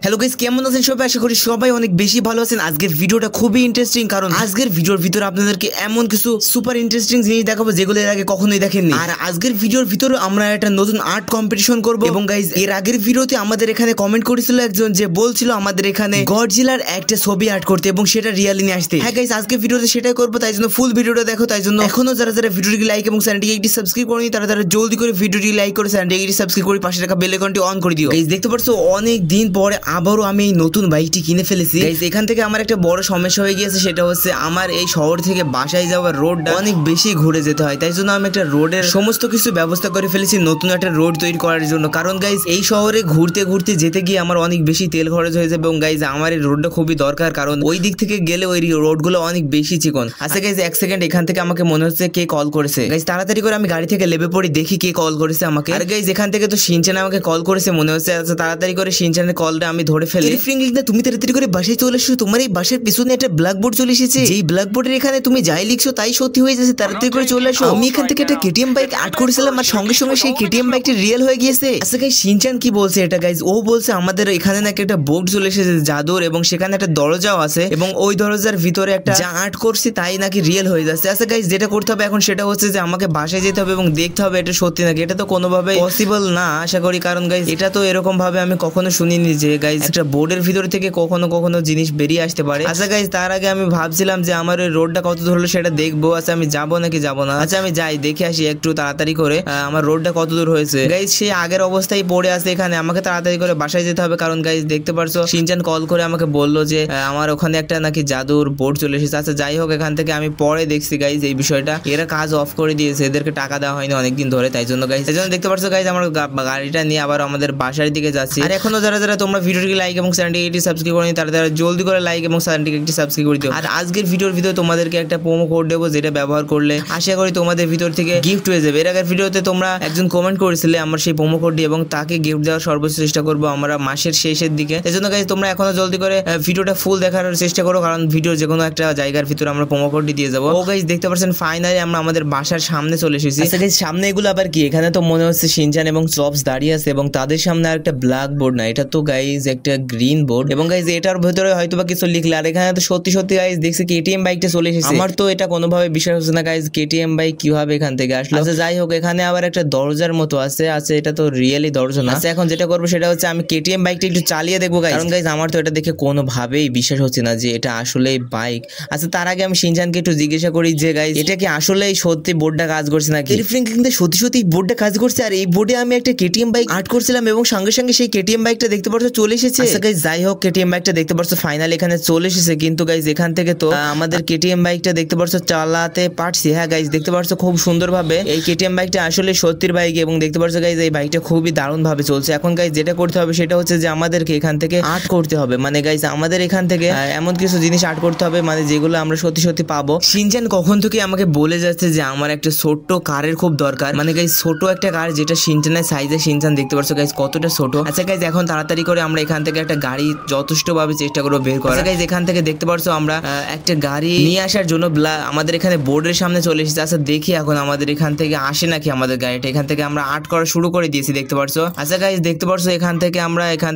Hello guys, কেমন আছেন সবাই? আশা করি সবাই অনেক বেশি ভালো আছেন। আজকের ভিডিওটা খুবই ইন্টারেস্টিং, কারণ আজকের ভিডিওর ভিতরে আপনাদেরকে এমন কিছু সুপার ইন্টারেস্টিং জিনিস দেখাবো যেগুলো এর আগে কখনোই দেখেননি। আর আজকের ভিডিওর ভিতরে আমরা একটা নতুন আর্ট কম্পিটিশন করব। এবং গাইস, এর আগের ভিডিওতে আমাদের এখানে কমেন্ট করেছিল একজন, যে বলছিল আমাদের এখানে গডজিলার একটা ছবি আর্ট করতে এবং সেটা রিয়েলি নিয়ে আসতে। হ্যাঁ গাইস, আজকে ভিডিওতে সেটাই করবো, তাই জন্য ফুল ভিডিওটা দেখো। তাই জন্য এখনো যারা যারা ভিডিওটি লাইক এবং চ্যানেলটিকে একটি সাবস্ক্রাইব করেনি তারা জলদি করে ভিডিওটি লাইক করে চ্যানেলটিকে একটি সাবস্ক্রাইব করে পাশে রাখা বেল আইকনটি অন করে দিও। গাইস, দেখতে পাচ্ছ অনেক দিন পরে আবারও আমি এই নতুন বাইকটি কিনে ফেলেছি। গাইস, এখান থেকে আমার একটা বড় সমস্যা হয়ে গিয়েছে, সেটা হচ্ছে আমার এই শহর থেকে বাসায় যাওয়ার রোডটা অনেক বেশি ঘুরে যেতে হয়। তাই জন্য আমি একটা রোডের সমস্ত কিছু ব্যবস্থা করে ফেলেছি নতুন একটা রোড তৈরি করার জন্য। কারণ গাইস, এই শহরে ঘুরতে ঘুরতে যেতে গিয়ে আমার অনেক বেশি তেল খরচ হয়ে যাবে। এবং গাইস, আমার এই রোডটা খুবই দরকার, কারণ ওই দিক থেকে গেলে ওই রোডগুলো অনেক বেশি চিকন। আচ্ছা গাইস, এক সেকেন্ড, এখান থেকে আমাকে মনে হচ্ছে কে কল করেছে। গাইস, তাড়াতাড়ি করে আমি গাড়ি থেকে লেবে পড়ি, দেখি কে কল করেছে আমাকে। আর গাইস, এখান থেকে তো শিনচান আমাকে কল করেছে মনে হচ্ছে। আচ্ছা, তাড়াতাড়ি করে শিনচানের কলটা আমি ধরে ফেলি। তুমি তাড়াতাড়ি করে বাসায় চলে এসেছো, তোমার এই বাসার পিছনে একটা ব্ল্যাকবোর্ড চলে এসেছে। যেই ব্ল্যাকবোর্ডের এখানে তুমি যাই লিখছো তাই সত্যি হয়ে যাচ্ছে, তাড়াতাড়ি করে চলে আসো। আমি এখান থেকে একটা কেটিএম বাইক আর্ট করেছিলাম আর সঙ্গে সঙ্গে সেই কেটিএম বাইকটি রিয়েল হয়ে গিয়েছে। আচ্ছা গাইস, শিনচান কি বলছে এটা? গাইস, ও বলছে আমাদের এখানে নাকি একটা বোর্ড চলে এসেছে জাদুর, এবং সেখানে একটা দরজাও আছে, এবং ওই দরজার ভিতরে একটা যা আর্ট করছি তাই নাকি রিয়েল হয়ে যাচ্ছে। আচ্ছা গাইস, যেটা করতে হবে এখন সেটা হচ্ছে যে আমাকে বাসায় যেতে হবে এবং দেখতে হবে এটা সত্যি নাকি। এটা তো কোনোভাবে পসিবল না আশা করি, কারণ গাইস এটা তো এরকম ভাবে আমি কখনো শুনিনি যে গাইস একটা বোর্ডের ভিতর থেকে কখনো কখনো জিনিস বেরিয়ে আসতে পারে। আচ্ছা গাইস, তার আগে আমি ভাবছিলাম যে আমার ওই রোডটা কত দূর হলো সেটা দেখবো। আচ্ছা, আমি যাবো নাকি যাবো না? আচ্ছা, আমি যাই, দেখে আসি একটু তাড়াতাড়ি করে আমার রোডটা কত দূর হয়েছে। গাইস, সে আগের অবস্থায় পড়ে আছে এখানে, আমাকে তাড়াতাড়ি করে বাসায় যেতে হবে। কারণ গাইস, দেখতে পারছো শিনচান কল করে আমাকে বললো যে আমার ওখানে একটা নাকি জাদুর বোর্ড চলে এসেছে। আচ্ছা যাই হোক, এখান থেকে আমি পরে দেখছি গাইস এই বিষয়টা। এরা কাজ অফ করে দিয়েছে, এদেরকে টাকা দেওয়া হয়নি অনেকদিন ধরে, তাই জন্য গাইস, তাই জন্য দেখতে পারছো গাইস আমার গাড়িটা নিয়ে আবার আমাদের বাসার দিকে যাচ্ছি। আর এখনো যারা যারা তোমরা ভিডিওটিকে লাইক এবং চ্যানেলটিকে একটি সাবস্ক্রাইব করেনি তারা জলদি করে লাইক এবং চ্যানেলটিকে একটি সাবস্ক্রাইব করে দিও। আর আজকের ভিডিওর ভিতরে তোমাদেরকে একটা প্রোমো কোড দেবো, যেটা ব্যবহার করলে আশা করি তোমাদের ভিতর থেকে গিফট হয়ে যাবে। এর আগের ভিডিওতে তোমরা একজন কমেন্ট করেছিলে আমার সেই প্রোমো কোডটি, এবং তাকে গিফট দেওয়ার সর্বোচ্চ চেষ্টা করবো আমরা মাসের শেষের দিকে। এই জন্য গাইস, তোমরা এখনো জলদি করে ভিডিওটা ফুল দেখার চেষ্টা করো, কারণ ভিডিও যে কোনো একটা জায়গার ভিতরে আমরা প্রোমো কোডটি দিয়ে যাবো। ও গাইস, দেখতে পাচ্ছেন ফাইনালি আমরা আমাদের বাসার সামনে চলে এসেছি। আচ্ছা গাইস, সামনে এগুলো আবার কি? এখানে তো মনে হচ্ছে শিনচান এবং চপস দাঁড়িয়ে আছে, এবং তাদের সামনে আর একটা ব্ল্যাক বোর্ড না, এটা তো গাইস একটা গ্রিন বোর্ড। এবং গাইস, এটার ভিতরে হয়তো বা কিছু লিখলে। আর এখানে তো সত্যি সত্যি গাইস দেখছি কেটিএম বাইকটা চলে এসেছে। আমার তো এটা কোনোভাবে বিশ্বাস হচ্ছে না গাইস, কেটিএম বাইক কিভাবে এখান থেকে আসলো। আচ্ছা যাই হোক, এখানে আবার একটা দরজার মতো আছে। আচ্ছা, এটা তো রিয়েলি দরজা না। আচ্ছা, এখন যেটা করবো সেটা হচ্ছে আমি কেটিএম বাইকটা একটু চালিয়ে দেখবো গাইস, কারণ গাইস আমার তো এটা দেখে কোনোভাবেই বিশ্বাস হচ্ছে না যে এটা আসলেই বাইক। আচ্ছা, তার আগে আমি শিনচানকে একটু জিজ্ঞাসা করি যে গাইস এটা কি আসলেই সত্যি বোর্ডটা কাজ করছে নাকি? কিন্তু সত্যি সত্যি বোর্ডটা কাজ করছে, আর এই বোর্ডে আমি একটা কেটিএম বাইক আর্ট করছিলাম এবং সঙ্গে সঙ্গে সেই কেটিএম বাইকটা দেখতে পাচ্ছ চলে এসেছে। আচ্ছা গাইস, যাই হোক, কেটিএম বাইকটা দেখতে পাচ্ছ ফাইনালি এখানে চলে এসেছে। কিন্তু গাইস, এখান থেকে তো আমাদের কেটিএম বাইকটা দেখতে পাচ্ছ চালাতে পারছি। হ্যাঁ গাইস, দেখতে পাচ্ছ খুব সুন্দরভাবে এই কেটিএম বাইকটা আসলে সত্যির বাইক, এবং দেখতে পাচ্ছ গাইস এই বাইকটা খুবই দারুণ ভাবে চলছে। এখন গাইস যেটা করতে হবে সেটা হচ্ছে যে আমাদেরকে এখান থেকে আর্ট করতে হবে, মানে গাইস আমাদের এখান থেকে এমন কিছু জিনিস আর্ট করতে হবে মানে যেগুলো আমরা সত্যি সত্যি পাবো। শিনচান কখন থেকে আমাকে বলে যাচ্ছে যে আমার একটা ছোট্ট কারের খুব দরকার, মানে গাইস ছোট একটা কার যেটা শিনচানের সাইজে। শিনচান দেখতে পাচ্ছ গাইস কতটা ছোট। আচ্ছা গাইস, এখন তাড়াতাড়ি করে আমরা এখান থেকে একটা গাড়ি যথেষ্ট ভাবে চেষ্টা করবো বের করা। গাইস, এখান থেকে দেখতে পাচ্ছ আমরা একটা গাড়ি নিয়ে আসার জন্য আমাদের এখানে বোর্ডের সামনে চলে এসেছে। আচ্ছা দেখি এখন আমাদের এখান থেকে আসে নাকি আমাদের গাড়িটা। এখান থেকে আমরা আর্ট করা শুরু করে দিয়েছি দেখতে পাচ্ছ। আচ্ছা গাইস, দেখতে পাচ্ছ এখান থেকে আমরা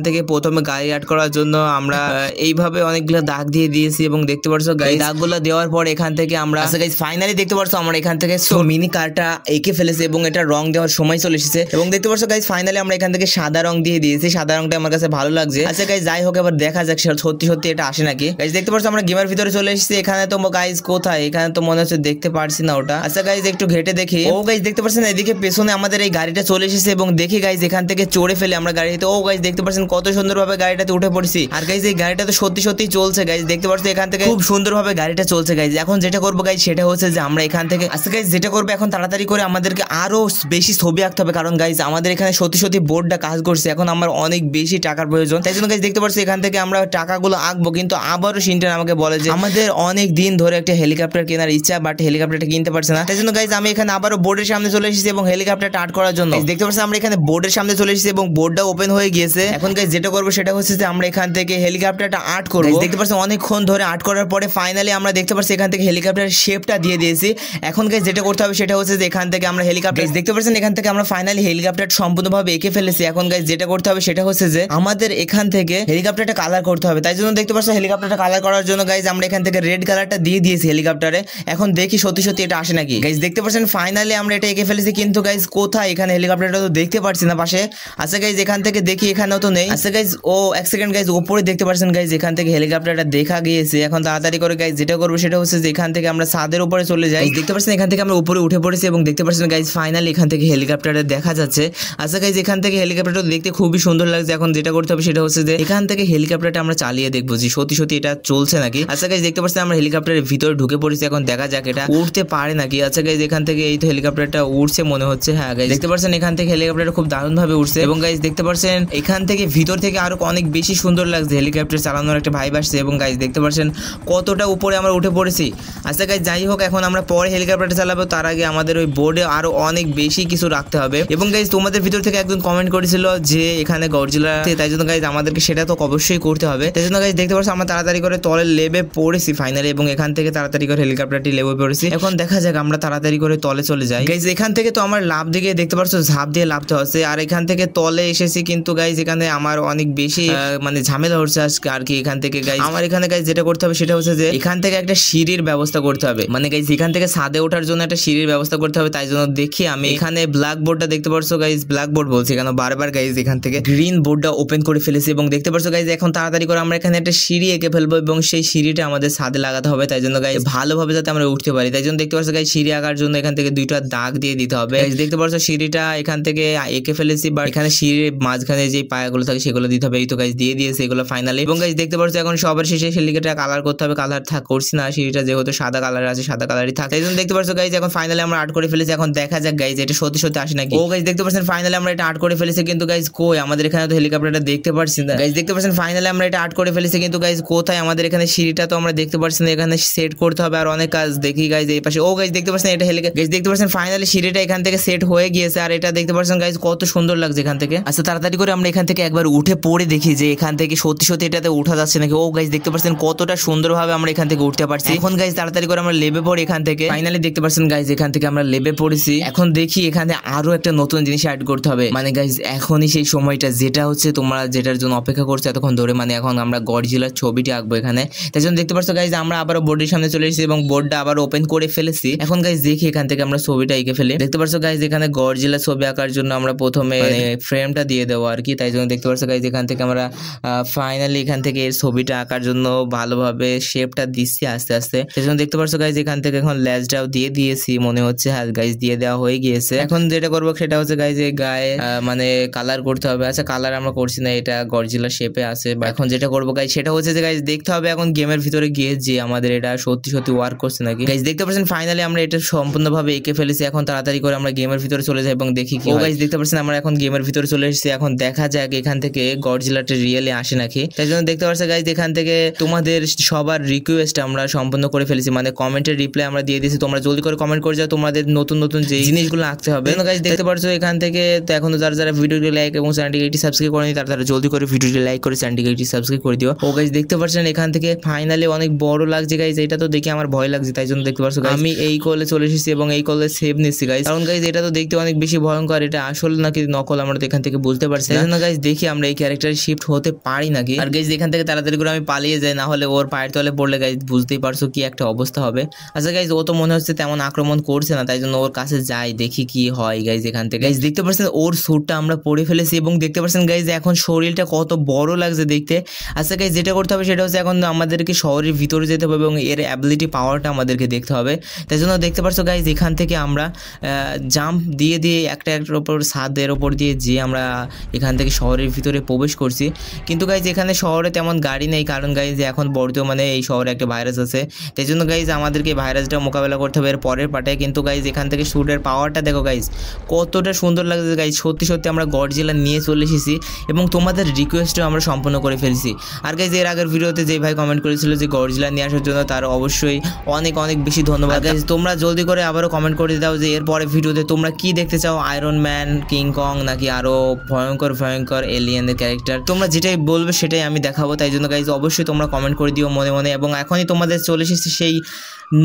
প্রথমে গাড়ি আর্ট করার জন্য আমরা এইভাবে অনেকগুলো দাগ দিয়ে দিয়েছি, এবং দেখতে পাচ্ছ গাইস দাগগুলো দেওয়ার পর এখান থেকে আমরা আচ্ছা গাইস ফাইনালি দেখতে পাচ্ছ আমরা এখান থেকে মিনি কারটা এঁকে ফেলেছি, এবং এটা রং দেওয়ার সময় চলে এসেছে। এবং দেখতে পাচ্ছ গাইস ফাইনালি আমরা এখান থেকে সাদা রং দিয়ে দিয়েছি, সাদা রংটা আমার কাছে ভালো লাগছে। আচ্ছা গাইস, যাই হোক, এবার দেখা যাক সত্যি সত্যি এটা আসে নাকি। গাইস, দেখতে পাচ্ছ আমরা গেমের ভিতরে চলে এসেছি। এখানে তো গাইস কোথায়? এখানে তো মনে হচ্ছে দেখতে পারছি না ওটা। আচ্ছা গাইস, একটু ঘেটে দেখি। ও গাইস, দেখতে পাচ্ছেন এদিকে পেছনে আমাদের এই গাড়িটা চলে এসেছে, এবং দেখি গাইস এখান থেকে চড়ে ফেলে আমরা গাড়িতে। ও গাইস, দেখতে পাচ্ছেন কত সুন্দরভাবে গাড়িটাতে উঠে পড়ছি। আর গাইস এই গাড়িটা তো সত্যি সত্যি চলছে গাইস, দেখতে পাচ্ছ এখান থেকে খুব সুন্দরভাবে গাড়িটা চলছে গাইস। এখন যেটা করবো গাইস সেটা হচ্ছে যে আমরা এখান থেকে আচ্ছা গাইস যেটা করবো এখন তাড়াতাড়ি করে আমাদেরকে আরো বেশি ছবি আঁকতে হবে, কারণ গাইস আমাদের এখানে সত্যি সত্যি বোর্ডটা কাজ করছে। এখন আমার অনেক বেশি টাকার প্রয়োজন, তাই জন্য গাইস দেখতে পাচ্ছি এখান থেকে আমরা টাকাগুলো আঁকবো। কিন্তু আবারও শিনচান আমাকে বলে যে আমাদের অনেক দিন ধরে একটা হেলিকপ্টার কেনার ইচ্ছা, বাট হেলিকপ্টারটা কিনতে পারছে না। তাই জন্য গাইস আমি এখানে আবারও বোর্ডের সামনে চলে এসেছি এবং হেলিকপ্টারটা আর্ট করার জন্য। দেখতে পাচ্ছি আমরা এখানে বোর্ডের সামনে চলে এসেছি এবং বোর্ডটা ওপেন হয়ে গিয়েছে। এখন গাইস যেটা করবো সেটা হচ্ছে যে আমরা এখান থেকে হেলিকপ্টারটা আর্ট করবো। দেখতে পাচ্ছি অনেকক্ষণ ধরে আর্ট করার পরে ফাইনালি আমরা দেখতে পাচ্ছি এখান থেকে হেলিকপ্টারের শেপটা দিয়ে দিয়েছি। এখন গাইস যেটা করতে হবে সেটা হচ্ছে যে এখান থেকে আমরা হেলিকপ্টার দেখতে পাচ্ছেন এখান থেকে আমরা ফাইনালি হেলিকপ্টার সম্পূর্ণভাবে এঁকে ফেলেছি। এখন গাইস যেটা করতে হবে সেটা হচ্ছে যে আমাদের এখান থেকে হেলিকপ্টারটা কালার করতে হবে। তাই জন্য দেখতে পাচ্ছ হেলিকপ্টারটা কালার করার জন্য গাইজ আমরা এখান থেকে রেড কালারটা দিয়ে দিয়েছি হেলিকপ্টারে। এখন দেখি সত্যি সত্যি এটা আসে নাকি। গাইজ দেখতে পাচ্ছেন ফাইনালি আমরা এটা এঁকে ফেলেছি, কিন্তু গাইজ কোথায় এখানে হেলিকপ্টারটা তো দেখতে পাচ্ছি না পাশে। আচ্ছা গাইজ এখান থেকে দেখি, এখানেও তো নেই। আচ্ছা গাইজ ও এক সেকেন্ড গাইজ, উপরে দেখতে পাচ্ছেন গাইজ এখান থেকে হেলিকপ্টারটা দেখা গিয়েছে। এখন তাড়াতাড়ি করে গাইজ যেটা করবো সেটা হচ্ছে যে এখান থেকে আমরা ছাদের উপরে চলে যাই। দেখতে পাচ্ছেন এখান থেকে আমরা উপরে উঠে পড়েছি এবং দেখতে পাচ্ছেন গাইজ ফাইনালি এখান থেকে হেলিকপ্টারটা দেখা যাচ্ছে। আচ্ছা গাইজ এখান থেকে হেলিকপ্টারটা দেখতে খুবই সুন্দর লাগছে। এখন যেটা করতে হবে সেটা হচ্ছে যে এখান থেকে হেলিকপ্টারটা আমরা চালিয়ে দেখবো যে সত্যি সত্যি এটা চলছে নাকি। আচ্ছা গাইজ দেখতে পাচ্ছেন আমরা হেলিকপ্টারের ভিতরে ঢুকে পড়েছি, এখন দেখা যাক এটা উঠতে পারে নাকি। আচ্ছা গাইজ এখান থেকে এই তো হেলিকপ্টারটা উঠছে মনে হচ্ছে। হ্যাঁ গাইজ দেখতে পাচ্ছেন এখান থেকে হেলিকপ্টারটা খুব দারুণ ভাবে উঠছে এবং গাইজ দেখতে পাচ্ছেন এখান থেকে ভিতর থেকে আরো অনেক বেশি সুন্দর লাগছে, হেলিকপ্টার চালানোর একটা ভাইব আসছে। এবং গাইজ দেখতে পাচ্ছেন কতটা উপরে আমরা উঠে পড়েছি। আচ্ছা গাইজ যাই হোক, এখন আমরা পরে হেলিকপ্টারটা চালাবো, তার আগে আমাদের ওই বোর্ডে আরো অনেক বেশি কিছু রাখতে হবে। এবং গাইজ তোমাদের ভিতর থেকে একজন কমেন্ট করেছিল যে এখানে গডজিলা, তাই জন্য গাইজ আমাদেরকে সেটা তো অবশ্যই করতে হবে। তাই জন্য গাইজ দেখতে পাচ্ছ আমরা তাড়াতাড়ি করে তলে লেবে পড়েছি ফাইনালি, এবং এখান থেকে তাড়াতাড়ি করে হেলিকপ্টারটি লেবে পড়েছি। এখন দেখা যাক আমরা তাড়াতাড়ি করে তলে চলে যাই। গাইজ এখান থেকে তো আমার লাভ দিকে দেখতে পাচ্ছ ঝাঁপ দিয়ে লাভতে হচ্ছে, আর এখান থেকে তলে এসেছি, কিন্তু গাইজ এখানে আমার অনেক বেশি মানে ঝামেলা হচ্ছে আর কি। এখান থেকে গাইজ আমার এখানে গাইজ যেটা করতে হবে সেটা হচ্ছে যে এখান থেকে একটা সিঁড়ির ব্যবস্থা করতে হবে, মানে গাইজ এখান থেকে ছাদে ওঠার জন্য একটা সিঁড়ির ব্যবস্থা করতে হবে। তাই জন্য দেখি আমি এখানে ব্ল্যাক বোর্ডটা দেখতে পাচ্ছ গাইজ, ব্ল্যাক বোর্ড বলছি কেন বারবার গাইজ, এখান থেকে গ্রিন বোর্ডটা ওপেন করে ফেলেছি এবং দেখতে পাচ্ছ গাইজ এখন তাড়াতাড়ি করে আমরা এখানে একটা সিঁড়ি এঁকে ফেলবো এবং সেই সিঁড়িটা আমাদের ছাদে লাগাতে হবে। তাই জন্য গাইজ ভালোভাবে যাতে আমরা উঠতে পারি, তাই জন্য দেখতে পাচ্ছ গাইজ সিঁড়ি আঁকার জন্য এখান থেকে দুইটা দাগ দিয়ে দিতে হবে। দেখতে পাচ্ছ সিঁড়িটা এখান থেকে এঁকে ফেলেছি, বা এখানে সিঁড়ির মাঝখানে যে পায়াগুলো থাকে সেগুলো দিতে হবে। এই তো গাইজ দিয়ে দিয়েছে এগুলো ফাইনালি। এবং গাইজ দেখতে পাচ্ছ এখন সবার শেষে সিঁড়িটা কালার করতে হবে, কালার করছি না, সিঁড়িটা যেহেতু সাদা কালার আছে সাদা কালারই থাকে। তাই জন্য দেখতে পাচ্ছ গাইজ এখন ফাইনালি আমরা আর্ট করে ফেলেছি। এখন দেখা যাক গাইজ এটা সত্যি সত্যি আসে নাকি। ও গাইজ দেখতে পাচ্ছেন ফাইনালি আমরা এটা আর্ট করে ফেলেছি, কিন্তু গাইজ কই আমাদের এখানে তো হেলিকপ্টারটা দেখতে পাচ্ছি না। গাইজ দেখতে পাচ্ছেন ফাইনালি আমরা এটা আর্ট করে ফেলেছি, কিন্তু গাইজ কোথায় আমাদের এখানে সিঁড়িটা তো আমরা দেখতে পাচ্ছি না, এখানে সেট করতে হবে আর অনেক কাজ। দেখি গাইজ এই পাশে, ও গাইজ দেখতে পাচ্ছেন এটা হেলিকপ্টার। গাইজ দেখতে পাচ্ছেন ফাইনালি সিঁড়িটা এখান থেকে সেট হয়ে গিয়েছে, আর এটা দেখতে পাচ্ছেন গাইজ কত সুন্দর লাগছে এখান থেকে। আচ্ছা তাড়াতাড়ি করে আমরা এখান থেকে একবার উঠে পড়ে দেখি যে এখান থেকে সত্যি সত্যি এটাতে উঠা যাচ্ছে নাকি। ও গাইজ দেখতে পাচ্ছেন কতটা সুন্দরভাবে আমরা এখান থেকে উঠতে পারছি। এখন গাইজ তাড়াতাড়ি করে আমরা লেবে পড়ি এখান থেকে। ফাইনালি দেখতে পাচ্ছেন গাইজ এখান থেকে আমরা লেবে পড়েছি। এখন দেখি এখানে আরো একটা নতুন জিনিস অ্যাড করতে হবে, মানে গাইজ এখনই সেই সময়টা যেটা হচ্ছে তোমরা যেটার জন্য অপেক্ষা করছো এতক্ষণ ধরে, মানে এখন আমরা গডজিলার ছবিটি আঁকবো এখানে। তাই জন্য দেখতে পাচ্ছ গাইজ আমরা আবারও বোর্ডের সামনে চলে এসেছি এবং বোর্ডটা আবার ওপেন করে ফেলেছি। এখন গাইজ দেখি এখান থেকে আমরা ছবিটা এঁকে ফেলি। দেখতে পাচ্ছ গাইজ এখানে গডজিলার ছবি আঁকার জন্য আমরা প্রথমে ফ্রেমটা দিয়ে দেবো আর কি। তাই জন্য দেখতে পাচ্ছ গাইজ এখান থেকে আমরা ফাইনালি এখান থেকে এর ছবিটা আঁকার জন্য ভালোভাবে শেপটা দিচ্ছি আস্তে আস্তে। সেই জন্য দেখতে পাচ্ছ গাইজ এখান থেকে এখন লেজটাও দিয়ে দিয়েছি মনে হচ্ছে। হ্যাঁ গাইজ দিয়ে দেওয়া হয়ে গিয়েছে। এখন যেটা করবো সেটা হচ্ছে গাইজ এই গায়ে মানে কালার করতে হবে। আচ্ছা কালার আমরা করছি না, এটা গডজিলার শেপে আছে। এখন যেটা করবো গাইজ সেটা হচ্ছে যে গাইজ দেখতে হবে এখন গেমের ভিতরে গিয়ে যে আমাদের এটা সত্যি সত্যি ওয়ার্ক করছে নাকি। গাইজ দেখতে পাচ্ছেন ফাইনালি আমরা এটা সম্পূর্ণভাবে এঁকে ফেলেছি। এখন তাড়াতাড়ি করে আমরা গেমের ভিতরে চলে যাই এবং দেখি কি। ও গাইজ দেখতে পাচ্ছেন আমরা এখন গেমের ভিতরে চলে এসেছি। এখন দেখা যাক এখান থেকে গডজিলাটা রিয়েলি আসে নাকি। তাই জন্য দেখতে পাচ্ছ গাইজ এখান থেকে তোমাদের সবার রিকোয়েস্ট আমরা সম্পূর্ণ করে ফেলেছি, মানে কমেন্টের রিপ্লাই আমরা দিয়ে দিয়েছি। তোমরা জলদি করে কমেন্ট করে যাও তোমাদের নতুন নতুন যে জিনিসগুলো আঁকতে হবে। গাইজ দেখতে পাচ্ছ এখান থেকে তো এখনো যারা ভিডিওটি লাইক এবং চ্যানেলটিকে সাবস্ক্রাইব করেনি তারা জলদি করে ভিডিওটি লাইক করে চ্যানেলটিকে সাবস্ক্রাইব করে দিও। ও গাইজ দেখতে পাচ্ছেন এখান থেকে ফাইনালি অনেক বড় লাগছে গাইজ, এটা তো দেখে আমার ভয় লাগছে। তাই জন্য দেখতে পাচ্ছ আমি এই কলে চলে এসেছি এবং এই কলে সেভ নিচ্ছি গাইজ, কারণ গাইজ এটা তো দেখতে অনেক বেশি ভয়ঙ্কর, এটা আসল নাকি নকল আমরা তো এখান থেকে বুঝতে পারছি। তাই জন্য গাইজ দেখি আমরা এই ক্যারেক্টারে শিফট হতে পারি নাকি। আর গাইজ এখান থেকে তাড়াতাড়ি করে আমি পালিয়ে যাই, না হলে ওর পায়ের তলে পড়লে গাইজ বুঝতেই পারছো কি একটা অবস্থা হবে। আচ্ছা গাইজ ও তো মনে হচ্ছে তেমন আক্রমণ করছে না, তাই জন্য ওর কাছে যাই দেখি কি হয় গাইজ। এখান থেকে গাইজ দেখতে পাচ্ছেন ওর স্যুটটা আমরা পরে ফেলেছি এবং দেখতে পাচ্ছেন গাইজ এখন শরীরটা কত বড় লাগছে দেখতে। আচ্ছা গাইজ যেটা করতে হবে সেটা হচ্ছে এখন আমাদেরকে শহরের ভিতরে যেতে হবে এবং এর অ্যাবিলিটি পাওয়ারটা আমাদেরকে দেখতে হবে। তাই জন্য দেখতে পাচ্ছ গাইজ এখান থেকে আমরা জাম্প দিয়ে একটার ওপর ছাদের ওপর দিয়ে যে আমরা এখান থেকে শহরের ভিতরে প্রবেশ করছি। কিন্তু গাইজ এখানে শহরে তেমন গাড়ি নেই, কারণ গাইজ এখন বর্তমানে এই শহরে একটা ভাইরাস আছে। তাই জন্য গাইজ আমাদেরকে ভাইরাসটা মোকাবেলা করতে হবে এর পরের পার্টে। কিন্তু গাইজ এখান থেকে শুটের পাওয়ারটা দেখো গাইজ কতটা সুন্দর লাগছে গাইজ। সত্যি সত্যি আমরা গডজিলা নিয়ে চলে এসেছি এবং তোমাদের রিকোয়েস্টও আমরা সম্পূর্ণ করে ফেলছি। আর গাইজ এর আগের ভিডিওতে যে ভাই কমেন্ট করেছিল যে গডজিলা নিয়ে আসার জন্য, তার অবশ্যই অনেক অনেক বেশি ধন্যবাদ গাইজ। তোমরা জলদি করে আবারও কমেন্ট করে দাও যে এর পরে ভিডিওতে তোমরা কি দেখতে চাও, আয়রন ম্যান, কিং কং নাকি আরো ভয়ঙ্কর ভয়ঙ্কর এলিয়েনের ক্যারেক্টার, তোমরা যেটাই বলবে সেটাই আমি দেখাবো। তাই জন্য গাইজ অবশ্যই তোমরা কমেন্ট করে দিও মনে মনে। এবং এখনই তোমাদের চলে এসেছে সেই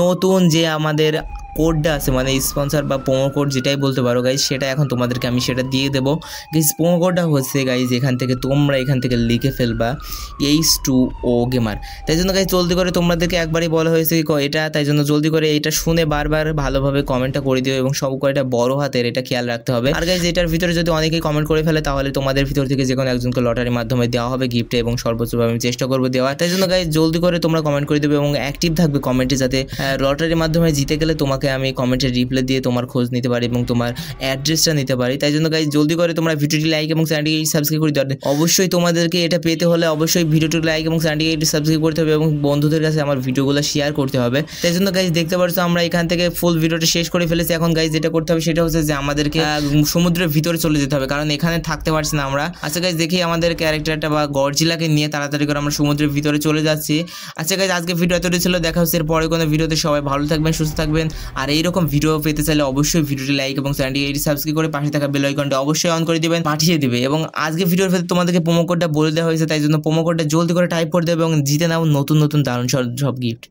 নতুন যে আমাদের কোডটা আছে, মানে স্পন্সর বা প্রোমো কোড যেটাই বলতে পারো গাইজ, সেটা এখন তোমাদেরকে আমি সেটা দিয়ে দেবো গাইজ। প্রোমো কোডটা হচ্ছে গাইজ এখান থেকে তোমরা এখান থেকে লিখে ফেলবা H2O গেমার। তাই জন্য গাইজ জলদি করে তোমাদেরকে একবারই বলা হয়েছে এটা, তাই জন্য জলদি করে এটা শুনে বারবার ভালোভাবে কমেন্টটা করে দিও এবং সব কয়টা বড় হাতের এটা খেয়াল রাখতে হবে। আর গাইজ এটার ভিতরে যদি অনেকেই কমেন্ট করে ফেলে তাহলে তোমাদের ভিতর থেকে যে কোনো একজনকে লটারির মাধ্যমে দেওয়া হবে গিফটে এবং সর্বোচ্চভাবে আমি চেষ্টা করবো দেওয়ার। তাই জন্য গাইজ জলদি করে তোমরা কমেন্ট করে দেবে এবং অ্যাক্টিভ থাকবে কমেন্টে, যাতে লটারির মাধ্যমে জিতে গেলে তোমাকে আমি কমেন্টে রিপ্লাই দিয়ে তোমার খোঁজ নিতে পারি এবং তোমার অ্যাড্রেসটা নিতে পারি। তাই জন্য গাইজ জলদি করে তোমরা ভিডিওটি লাইক এবং চ্যানেলটি সাবস্ক্রাইব করে দেওয়া। অবশ্যই তোমাদেরকে এটা পেতে হলে অবশ্যই ভিডিওটি লাইক এবং চ্যানেলটি সাবস্ক্রাইব করতে হবে এবং বন্ধুদের কাছে আমার ভিডিওগুলো শেয়ার করতে হবে। তাই জন্য গাইজ দেখতে পাচ্ছ আমরা এখান থেকে ফুল ভিডিওটা শেষ করে ফেলেছি। এখন গাইজ যেটা করতে হবে সেটা হচ্ছে যে আমাদেরকে সমুদ্রের ভিতরে চলে যেতে হবে, কারণ এখানে থাকতে পারছি না আমরা। আচ্ছা গাইজ দেখি আমাদের ক্যারেক্টারটা বা গডজিলাকে নিয়ে তাড়াতাড়ি করে আমরা সমুদ্রের ভিতরে চলে যাচ্ছি। আচ্ছা গাইজ আজকে ভিডিও এতটাই ছিল, দেখা হচ্ছে এর পরে কোনো ভিডিওতে। সবাই ভালো থাকবেন, সুস্থ থাকবেন, আর এইরকম ভিডিও পেতে চাইলে অবশ্যই ভিডিওটি লাইক এবং চ্যানেলটি সাবস্ক্রাইব করে পাশে থাকা বেল আইকনটা অবশ্যই অন করে দিবেন, পাঠিয়ে দিবে। এবং আজকে ভিডিওর ভেতরে তোমাদেরকে প্রোমো কোডটা বলে দেওয়া হয়েছে, তাই জন্য প্রোমো কোডটা জলদি করে টাইপ করে দেবে এবং জিতে নাও নতুন নতুন দারুণ সব গিফট।